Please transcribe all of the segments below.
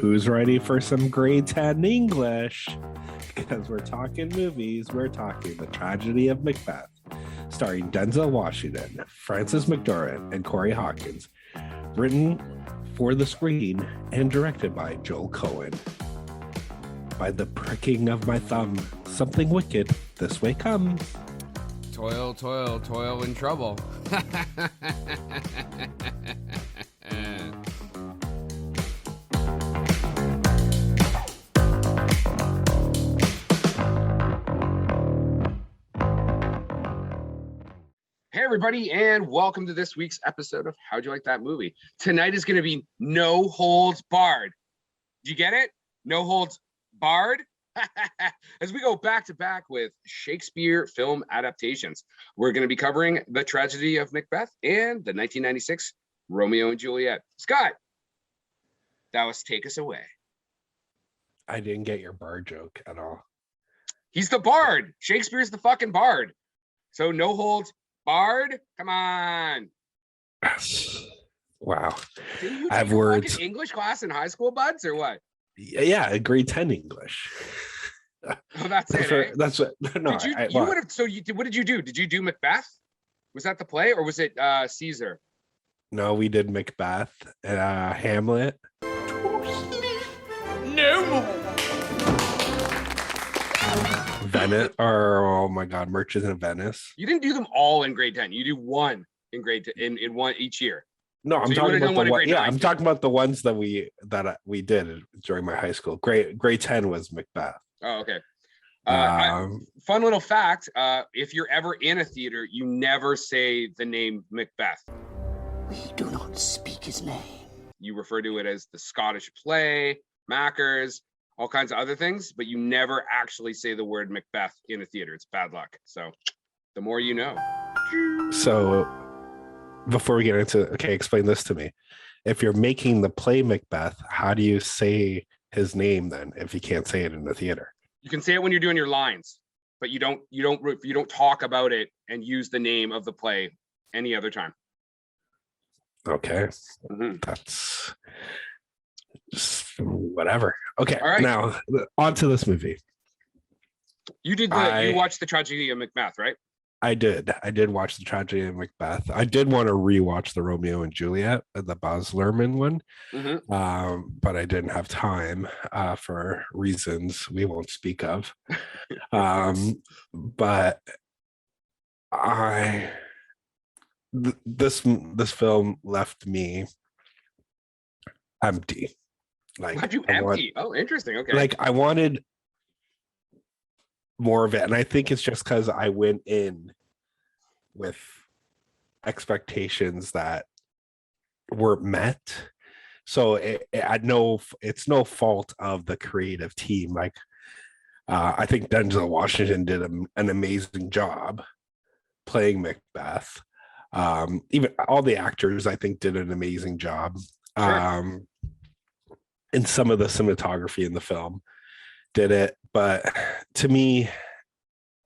Who's ready for some grade 10 English? Because we're talking movies, we're talking The Tragedy of Macbeth, starring Denzel Washington, Frances McDormand, and Corey Hawkins, written for the screen and directed by Joel Coen. By the pricking of my thumb, something wicked this way comes. Toil, toil, toil and trouble. Hey everybody, and welcome to this week's episode of How'd You Like That Movie? Tonight is going to be No Holds Barred. Did you get it? No Holds Barred? As we go back to back with Shakespeare film adaptations, we're going to be covering The Tragedy of Macbeth and the 1996 Romeo and Juliet. Scott, Dallas, take us away. I didn't get your bard joke at all. He's the bard. Shakespeare's the fucking bard. So no holds barred. Come on. Wow. Didn't you I have take a words. fucking English class in high school, buds, or what? Yeah, grade 10 English. Oh, that's it. Eh? That's what. No, Did you would have. So you what did you do? Did you do Macbeth? Was that the play, or was it Caesar? No, we did Macbeth, Hamlet. No more. Venice, or oh my God, Merchant of Venice. You didn't do them all in grade 10. You do one in grade 10, in one each year. No, I'm So you talking would've about done the one in one. grade Yeah, 9. I'm talking about the ones that we did during my high school. Grade 10 was Macbeth. Oh, okay. Um, Fun little fact: if you're ever in a theater, you never say the name Macbeth. We do not speak his name. You refer to it as the Scottish play, Mackers, all kinds of other things, but you never actually say the word Macbeth in a theater. It's bad luck. So the more you know. So before we get into, okay, explain this to me. If you're making the play Macbeth, how do you say his name then if you can't say it in the theater? You can say it when you're doing your lines, but you don't talk about it and use the name of the play any other time. Okay. Mm-hmm. That's just whatever. Okay. All right. Now on to this movie. You did you watched The Tragedy of Macbeth, right? I did watch The Tragedy of Macbeth. I did want to rewatch the Romeo and Juliet, the Baz Luhrmann one, but I didn't have time for reasons we won't speak of. But this film left me empty. Like, Left you empty. Oh, interesting. Okay. Like I wanted more of it, and I think it's just because I went in with expectations that weren't met. So it's no fault of the creative team. Like I think Denzel Washington did an amazing job playing Macbeth. Even all the actors I think did an amazing job. Sure. And some of the cinematography in the film did it, but to me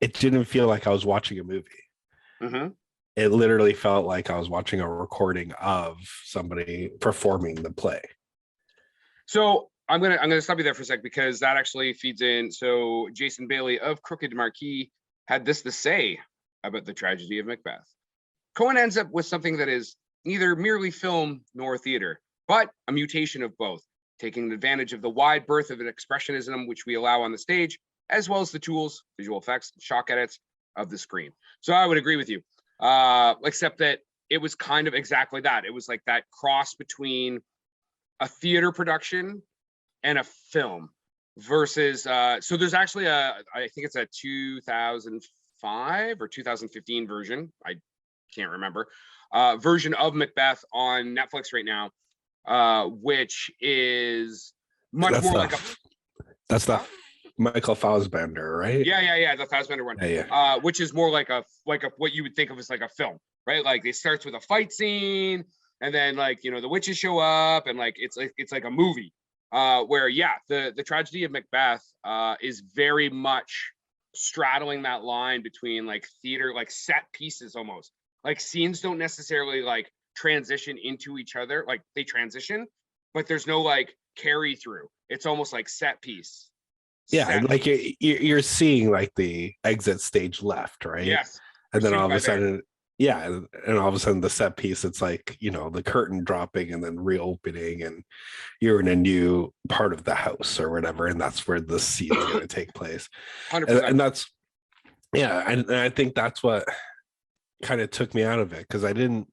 it didn't feel like I was watching a movie. It literally felt like I was watching a recording of somebody performing the play. So I'm gonna stop you there for a sec, because that actually feeds in. So Jason Bailey of Crooked Marquee had this to say about The Tragedy of Macbeth. Coen ends up with something that is neither merely film nor theater, but a mutation of both, taking advantage of the wide berth of an expressionism which we allow on the stage, as well as the tools, visual effects, shock edits of the screen. So I would agree with you, except that it was kind of exactly that. It was like that cross between a theater production and a film versus, so there's actually I think it's a 2005 or 2015 version, I can't remember, version of Macbeth on Netflix right now, which is much more like that's the Michael Fassbender, right? Yeah, the Fassbender one. Yeah. Which is more like a what you would think of as like a film, right? Like it starts with a fight scene, and then like the witches show up, and like it's like a movie. Where the Tragedy of Macbeth is very much straddling that line between like theater, like set pieces almost. Like scenes don't necessarily like transition into each other, like they transition, but there's no like carry through. It's almost like set piece. Yeah, Set like piece. you're seeing like the exit stage left, right? Yes. And then all of Received by a Bear. sudden, yeah, and all of a sudden the set piece, it's like, you know, the curtain dropping and then reopening, and you're in a new part of the house or whatever, and that's where the scene is going to take place. 100%. And that's, yeah, and I think that's what kind of took me out of it, because I didn't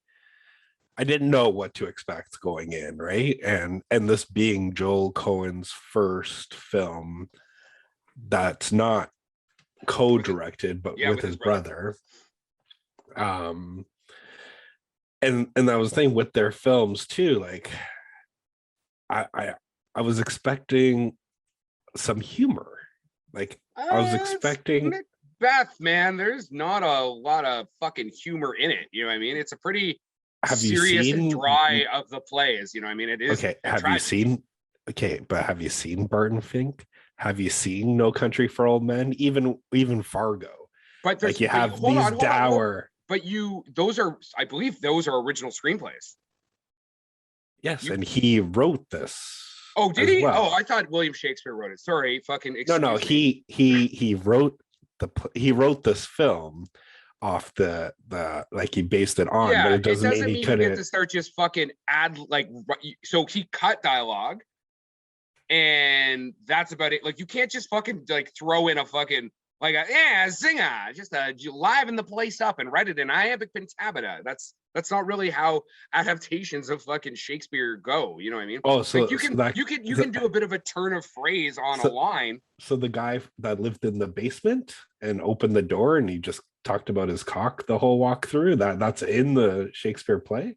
know what to expect going in, right? And this being Joel Coen's first film that's not co-directed but with his brother. And I was thinking with their films too, like I was expecting some humor. Like I was expecting Macbeth, man. There's not a lot of fucking humor in it. You know what I mean? It's a pretty serious and dry of the plays. You know what I mean? It is. Okay, have you seen? Okay, but have you seen Barton Fink? Have you seen No Country for Old Men? Even Fargo. But like you have these dour. But those are, I believe, those are original screenplays. Yes, and he wrote this. Oh, did he? Well. Oh, I thought William Shakespeare wrote it. Sorry, fucking. No. Me. He wrote this film off the like he based it on, but it doesn't mean he couldn't get to start just fucking add like. So he cut dialogue. And that's about it. Like you can't just fucking like throw in a fucking like a singer, just liven the place up and write it in iambic pentameter. That's not really how adaptations of fucking Shakespeare go. You know what I mean? Oh, so like you can do a bit of a turn of phrase on a line. So the guy that lived in the basement and opened the door and he just talked about his cock the whole walk through, that's in the Shakespeare play?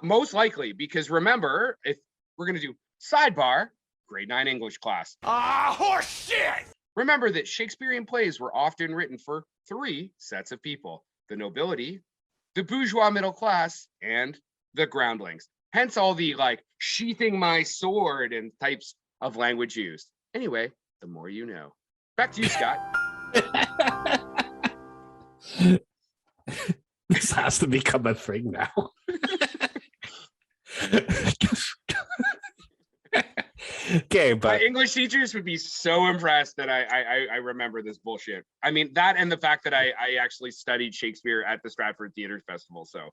Most likely, because remember, if we're gonna do sidebar. Grade 9 English class. Horse shit! Remember that Shakespearean plays were often written for 3 sets of people: the nobility, the bourgeois middle class, and the groundlings. Hence all the like sheathing my sword and types of language used. Anyway, the more you know. Back to you, Scott. This has to become a thing now. Okay, but my English teachers would be so impressed that I remember this bullshit. I mean, that and the fact that I actually studied Shakespeare at the Stratford Theatre Festival, so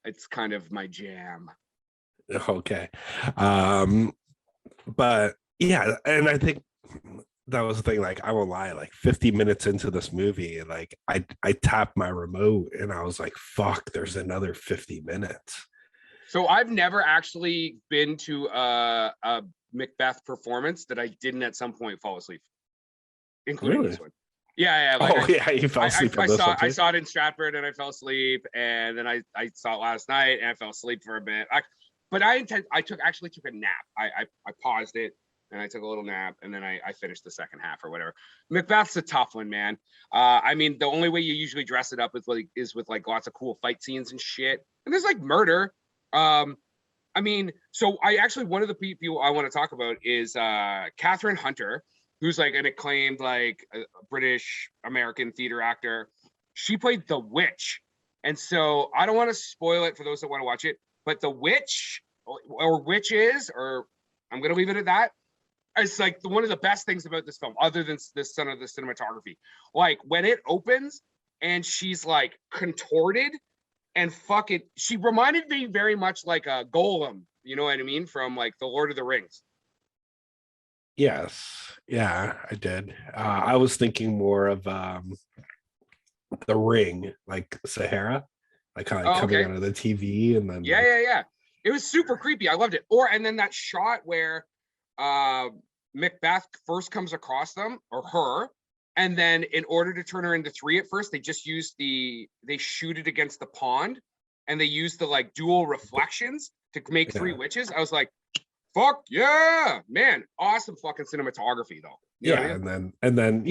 it's kind of my jam. Okay, but yeah, and I think that was the thing. Like, I won't lie, like 50 minutes into this movie, like I tapped my remote and I was like, "Fuck, there's another 50 minutes." So I've never actually been to a Macbeth performance that I didn't at some point fall asleep, including this one. Yeah. Like you fell asleep. I saw it in Stratford and I fell asleep, and then I saw it last night and I fell asleep for a bit. I took a nap. I paused it and I took a little nap, and then I finished the second half or whatever. Macbeth's a tough one, man. I mean, the only way you usually dress it up is with like lots of cool fight scenes and shit, and there's like murder. I mean, so one of the people I want to talk about is Catherine Hunter, who's like an acclaimed like British American theater actor. She played the witch, and so I don't want to spoil it for those that want to watch it, but the witch or witches, or I'm gonna leave it at that. It's like one of the best things about this film, other than the son of the cinematography. Like when it opens and she's like contorted. And fucking, she reminded me very much like a golem, you know what I mean? From like the Lord of the Rings. Yes. Yeah, I did. I was thinking more of the Ring, like Sahara, like kind of coming out of the TV, and then yeah. It was super creepy. I loved it. And then that shot where Macbeth first comes across them, or her, and then in order to turn her into 3 at first, they just use they shoot it against the pond, and they use the like dual reflections to make 3 witches. I was like, fuck yeah, man. Awesome fucking cinematography though. You know what I mean? and then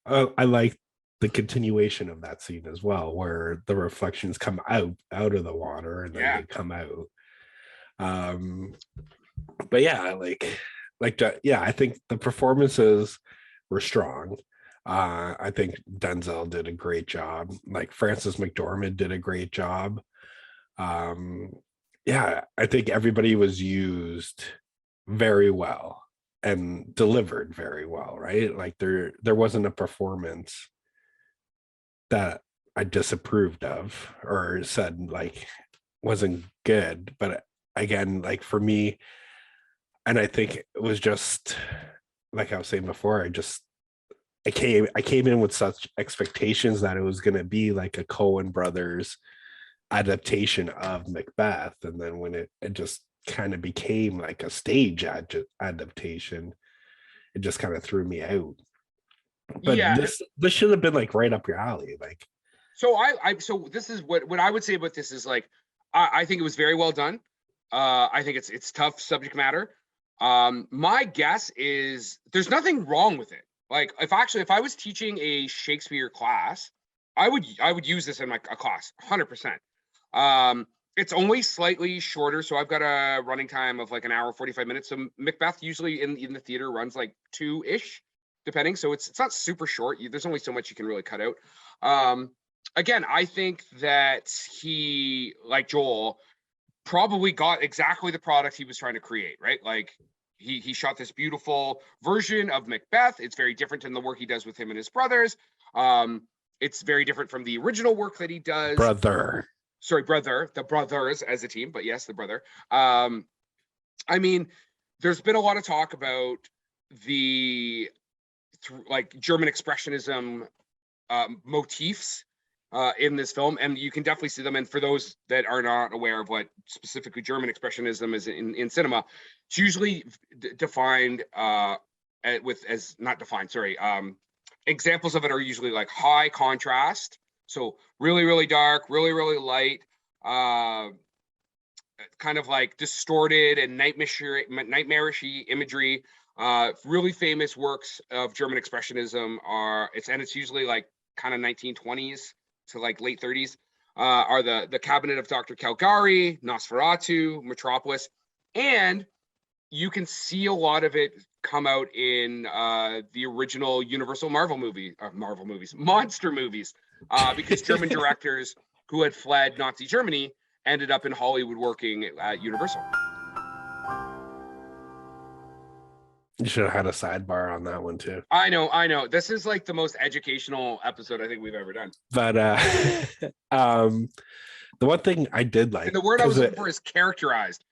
I like the continuation of that scene as well, where the reflections come out of the water and then they come out. But yeah, I think the performances were strong. I think Denzel did a great job. Like Frances McDormand did a great job. I think everybody was used very well and delivered very well, right? Like there wasn't a performance that I disapproved of or said like wasn't good. But again, like for me, and I think it was just like I was saying before, I came in with such expectations that it was going to be like a Coen brothers adaptation of Macbeth, and then when it just kind of became like a stage adaptation, it just kind of threw me out. But Yeah. this should have been like right up your alley. Like, So so this is what I would say about this is like I think it was very well done. I think it's tough subject matter. My guess is there's nothing wrong with it. Like if I was teaching a Shakespeare class, I would use this in a class 100%. It's only slightly shorter, so I've got a running time of like an hour 45 minutes. So Macbeth usually in the theater runs like 2-ish, depending. So it's not super short. There's only so much you can really cut out. Again, I think that he, like Joel, probably got exactly the product he was trying to create, right? Like he shot this beautiful version of Macbeth. It's very different than the work he does with him and his brothers. It's very different from the original work that he does. The brothers as a team, but yes, the brother. I mean, there's been a lot of talk about the like German expressionism motifs in this film, and you can definitely see them. And for those that are not aware of what specifically German expressionism is in cinema, it's usually defined examples of it are usually like high contrast, so really, really dark, really, really light, kind of like distorted and nightmarish imagery. Really famous works of German expressionism it's usually like kind of 1920s to like late 30s, are the Cabinet of Dr. Caligari, Nosferatu, Metropolis, and you can see a lot of it come out in the original Universal monster movies, because German directors who had fled Nazi Germany ended up in Hollywood working at Universal. You should have had a sidebar on that one too. I know. This is like the most educational episode I think we've ever done. But the one thing I did like, and the word I was looking for is characterized.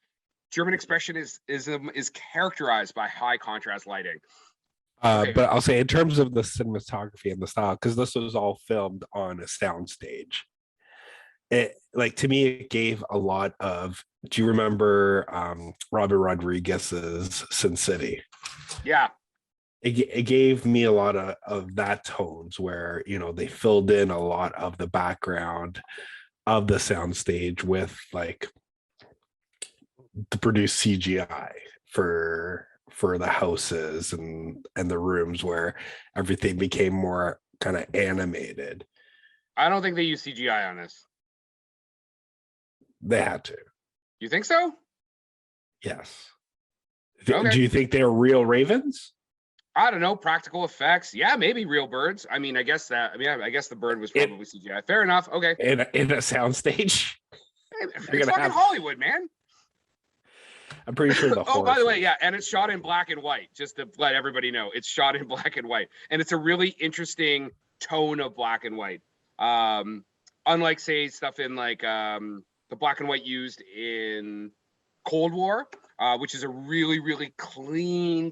German expressionism is characterized by high contrast lighting. But I'll say in terms of the cinematography and the style, because this was all filmed on a soundstage. It like to me, it gave a lot of. Do you remember Robert Rodriguez's Sin City? Yeah. It gave me a lot of that tones where they filled in a lot of the background of the soundstage with like the produced CGI for the houses and the rooms where everything became more kind of animated. I don't think they use CGI on this. They had to. You think so? Yes. Okay. Do you think they're real ravens? I don't know. Practical effects. Yeah, maybe real birds. I mean, I guess the bird was probably CGI. Fair enough. Okay. In a soundstage. It's fucking Hollywood, man. I'm pretty sure the by the way, yeah, and it's shot in black and white, just to let everybody know. It's shot in black and white. And it's a really interesting tone of black and white. Unlike, say, stuff in like the black and white used in Cold War, which is a really, really clean,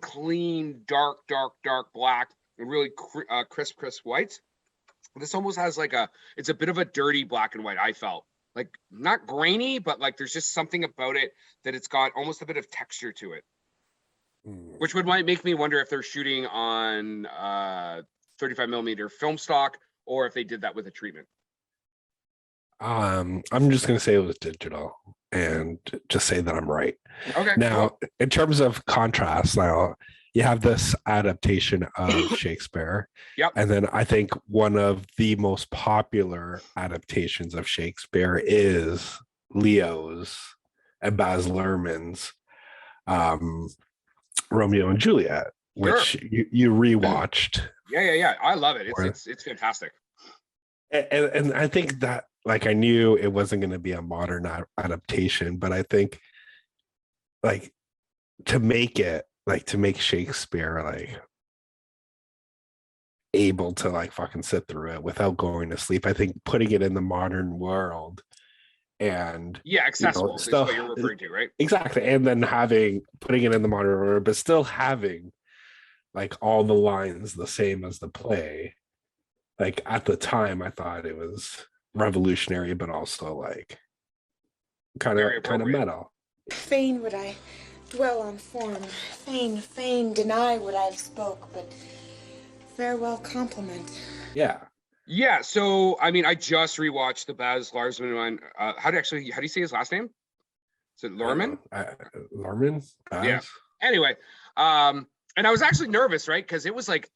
dark black and really crisp whites. This almost has like it's a bit of a dirty black and white, I felt. Like not grainy, but like there's just something about it that it's got almost a bit of texture to it, which might make me wonder if they're shooting on 35 millimeter film stock or if they did that with a treatment. I'm just gonna say it was digital and just say that I'm right. Okay. Now, in terms of contrast, now you have this adaptation of Shakespeare. Yep. And then I think one of the most popular adaptations of Shakespeare is Leo's and Baz Luhrmann's Romeo and Juliet, which you rewatched. Yeah. I love it. It's fantastic. And I think that, like, I knew it wasn't going to be a modern adaptation, but I think like to make it like to make Shakespeare like able to like fucking sit through it without going to sleep. I think putting it in the modern world and Yeah, accessible is still what you're referring to, right? exactly, and then putting it in the modern world, but still having like all the lines the same as the play. Like at the time, I thought it was revolutionary, but also like kind Very of appropriate. metal. Fain would I dwell on form, fain deny what I've spoke, but farewell compliment. Yeah. Yeah, so I mean, I just rewatched the Baz Luhrmanns one. How do you say his last name? Is it Luhrmann? Luhrmann? Yeah. Anyway, and I was actually nervous, right? Because it was like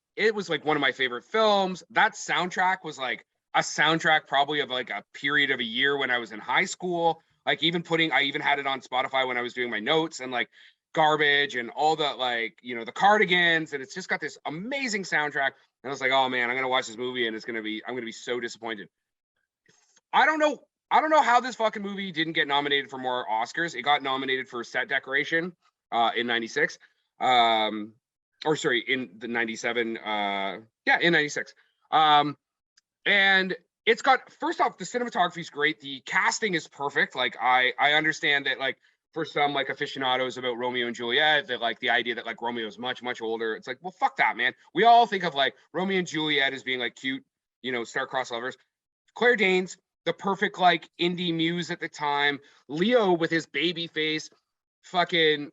one of my favorite films. That soundtrack was like a soundtrack probably of like a period of a year when I was in high school. Like I even had it on Spotify when I was doing my notes, and like Garbage and all the like, the Cardigans, and it's just got this amazing soundtrack. And I was like, oh man, I'm gonna watch this movie and I'm gonna be so disappointed. I don't know how this fucking movie didn't get nominated for more Oscars. It got nominated for set decoration in 96. Or sorry, in the 97, in 96. And it's got, first off, the cinematography is great. The casting is perfect. Like I understand that like for some like aficionados about Romeo and Juliet, that like the idea that like Romeo is much, much older. It's like, well, fuck that, man. We all think of like Romeo and Juliet as being like cute, star-crossed lovers. Claire Danes, the perfect like indie muse at the time. Leo with his baby face. Fucking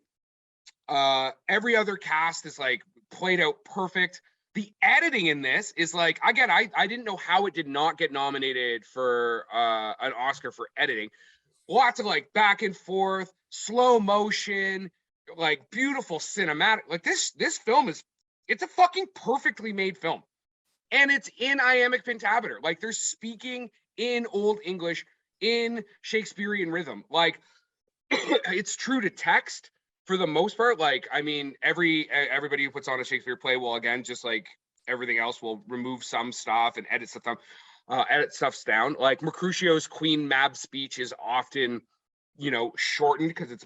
every other cast is like played out perfect. The editing in this is like, again, I didn't know how it did not get nominated for an Oscar for editing. Lots of like back and forth, slow motion, like beautiful cinematic. Like this film it's a fucking perfectly made film. And it's in iambic pentameter. Like they're speaking in Old English in Shakespearean rhythm. Like it's true to text for the most part. Like, I mean, everybody who puts on a Shakespeare play will, again, just like everything else, will remove some stuff and edit stuff down. Like Mercutio's Queen Mab speech is often, shortened because it's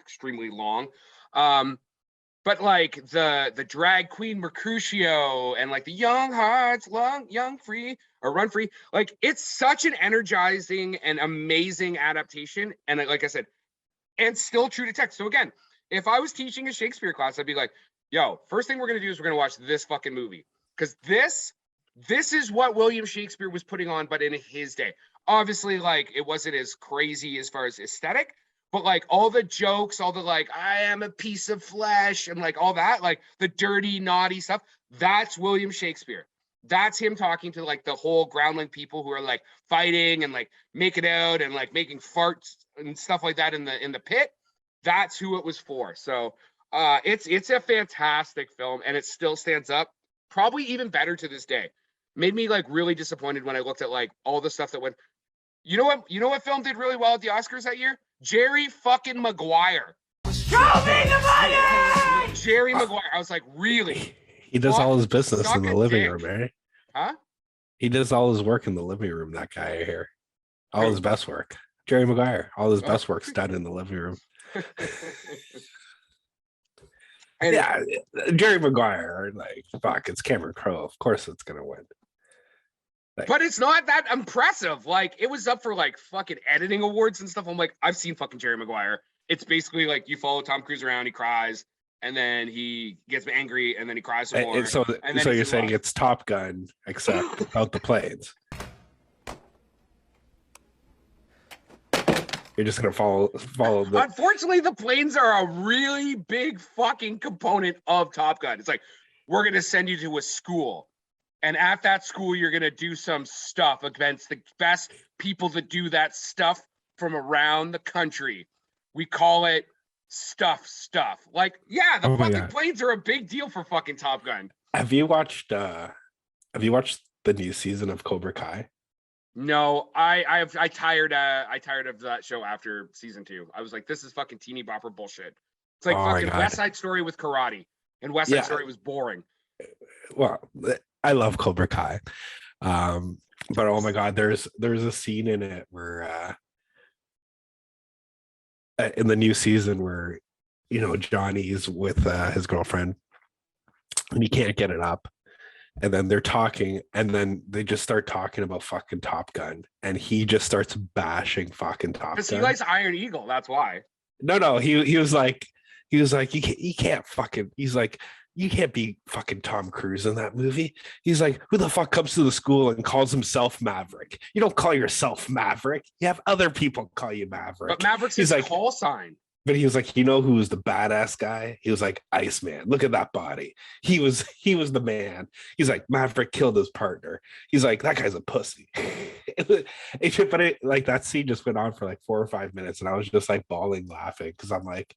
extremely long. But like the drag queen Mercutio and like the young hearts, young free or run free, like it's such an energizing and amazing adaptation. And like I said, and still true to text. So again, if I was teaching a Shakespeare class, I'd be like, yo, first thing we're going to do is we're going to watch this fucking movie. Because this is what William Shakespeare was putting on, but in his day. Obviously, like, it wasn't as crazy as far as aesthetic, but like all the jokes, all the like, I am a piece of flesh, and like all that, like the dirty, naughty stuff, that's William Shakespeare. That's him talking to like the whole groundling people who are like fighting and like making out and like making farts and stuff like that in the pit. That's who it was for. So it's a fantastic film, and it still stands up, probably even better to this day. Made me like really disappointed when I looked at like all the stuff that went. You know what film did really well at the Oscars that year? Jerry fucking Maguire. Show me the money! Jerry Maguire. I was like, really? He does all his business in the living room, eh? Huh? He does all his work in the living room, that guy here. All his best work. Jerry Maguire. All his best work's done in the living room. Yeah, Jerry Maguire, like, fuck, it's Cameron Crowe. Of course it's gonna win. Like, but it's not that impressive. Like, it was up for like fucking editing awards and stuff. I'm like, I've seen fucking Jerry Maguire. It's basically like you follow Tom Cruise around, he cries, and then he gets angry, and then he cries some more. so you're saying it's Top Gun, except without the planes. You're just gonna follow the. Unfortunately, the planes are a really big fucking component of Top Gun. It's like, we're gonna send you to a school, and at that school, you're gonna do some stuff against the best people that do that stuff from around the country. We call it stuff. Like, yeah, the fucking planes are a big deal for fucking Top Gun. Have you watched the new season of Cobra Kai? No, I tired of that show after season 2. I was like, this is fucking teeny bopper bullshit. It's like fucking West Side Story with karate, and West Side Story was boring. Well, I love Cobra Kai, but oh my god, there's a scene in it where in the new season where Johnny's with his girlfriend and he can't get it up. And then they're talking, and then they just start talking about fucking Top Gun, and he just starts bashing fucking Top Gun. Because he likes Iron Eagle, that's why. No, he was like, you can't fucking. He's like, you can't be fucking Tom Cruise in that movie. He's like, who the fuck comes to the school and calls himself Maverick? You don't call yourself Maverick. You have other people call you Maverick. But Maverick's his like, call sign. But he was like, who was the badass guy? He was like, Iceman. Look at that body. He was the man. He's like, Maverick killed his partner. He's like, that guy's a pussy. But that scene just went on for like 4 or 5 minutes, and I was just like bawling laughing because I'm like,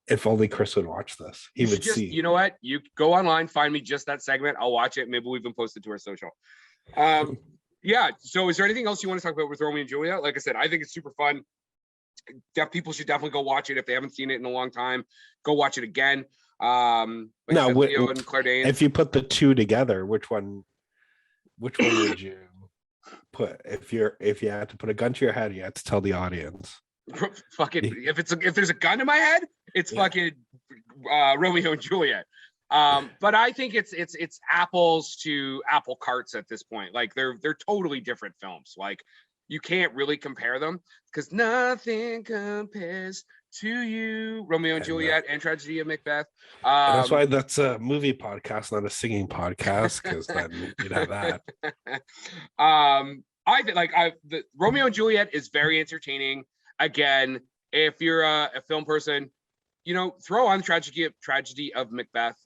if only Kris would watch this, he would see. You know what? You go online, find me just that segment. I'll watch it. Maybe we even post it to our social. Yeah. So is there anything else you want to talk about with Romeo and Juliet? Like I said, I think it's super fun. Deaf people should definitely go watch it if they haven't seen it in a long time. Go watch it again. If you put the two together, which one would you put? If you had to put a gun to your head, you had to tell the audience. Fucking if there's a gun in my head, it's fucking Romeo and Juliet. But I think it's apples to apple carts at this point. Like they're totally different films. Like you can't really compare them because nothing compares to you, Romeo and Juliet and Tragedy of Macbeth. That's why that's a movie podcast, not a singing podcast, because then you'd have that. I think the Romeo and Juliet is very entertaining. Again, if you're a film person, throw on Tragedy of Macbeth.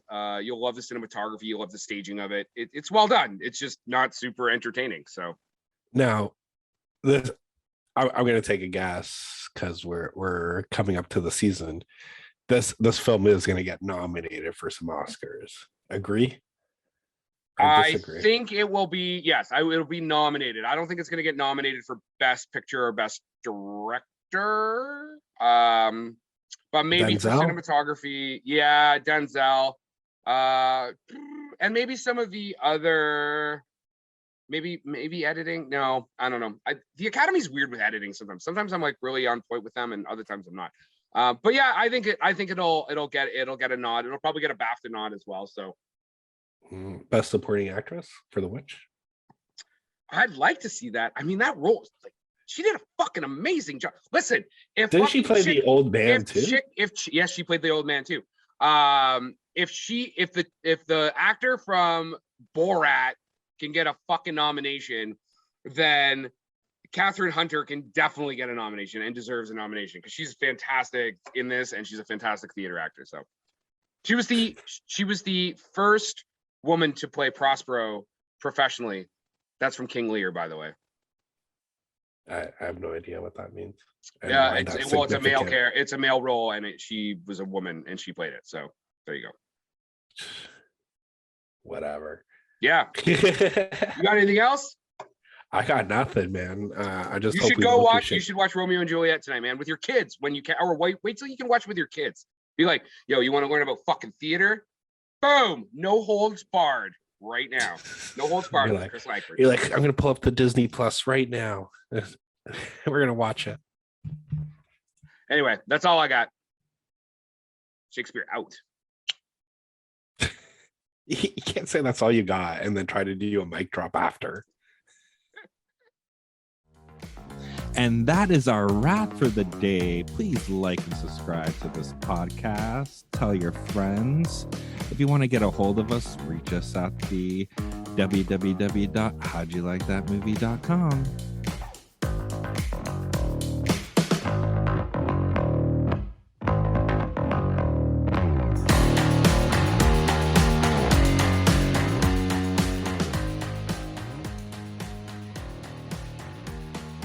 You'll love the cinematography. You'll love the staging of it. It's well done. It's just not super entertaining. So now, I'm going to take a guess because we're coming up to the season. This film is going to get nominated for some Oscars. Agree? I think it will be. Yes, it'll be nominated. I don't think it's going to get nominated for Best Picture or Best Director. But maybe Denzel? for cinematography. Yeah, Denzel. And maybe some of the other. Maybe editing. No, I don't know. The Academy's weird with editing sometimes. Sometimes I'm like really on point with them, and other times I'm not. But yeah, I think it'll get a nod. It'll probably get a BAFTA nod as well. So, Best Supporting Actress for The Witch. I'd like to see that. I mean, that role, she did a fucking amazing job. Listen, didn't she play the old man too? Yes, she played the old man too. If the actor from Borat can get a fucking nomination, then Catherine Hunter can definitely get a nomination and deserves a nomination because she's fantastic in this and she's a fantastic theater actor. So she was the first woman to play Prospero professionally. That's from King Lear, by the way. I have no idea what that means. Yeah, it's a male care. It's a male role, and she was a woman, and she played it. So there you go. Whatever. Yeah. You got anything else? I got nothing, man. You should go watch. You should watch Romeo and Juliet tonight, man, with your kids when you can, or wait till you can watch with your kids. Be like, yo, you want to learn about fucking theater? Boom, no holds barred right now. No holds barred with Kris Langford. You're like, I'm gonna pull up the Disney Plus right now. We're gonna watch it. Anyway, that's all I got. Shakespeare out. You can't say that's all you got and then try to do a mic drop after. And that is our wrap for the day. Please like and subscribe to this podcast. Tell your friends. If you want to get a hold of us, reach us at the www.howdyoulikethatmovie.com.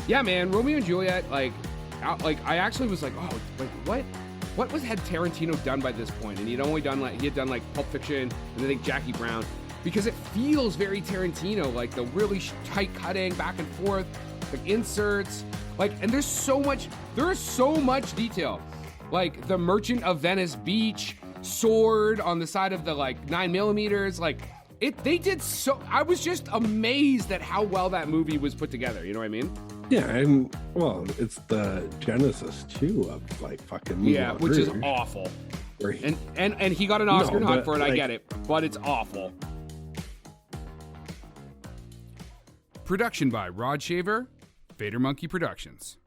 Yeah, man, Romeo and Juliet, I actually was like, oh, like what had Tarantino done by this point? And he had done Pulp Fiction and I think Jackie Brown, because it feels very Tarantino, like the really tight cutting back and forth, like inserts, and there is so much detail, like the Merchant of Venice Beach sword on the side of the 9mm, They did so. I was just amazed at how well that movie was put together. You know what I mean? Yeah, and well, it's the genesis too of like fucking Moulin Which is Rouge, awful. where he- And he got an Oscar No, nod but, for it. I like- get it, but it's awful. Production by Rod Shaver, Vader Monkey Productions.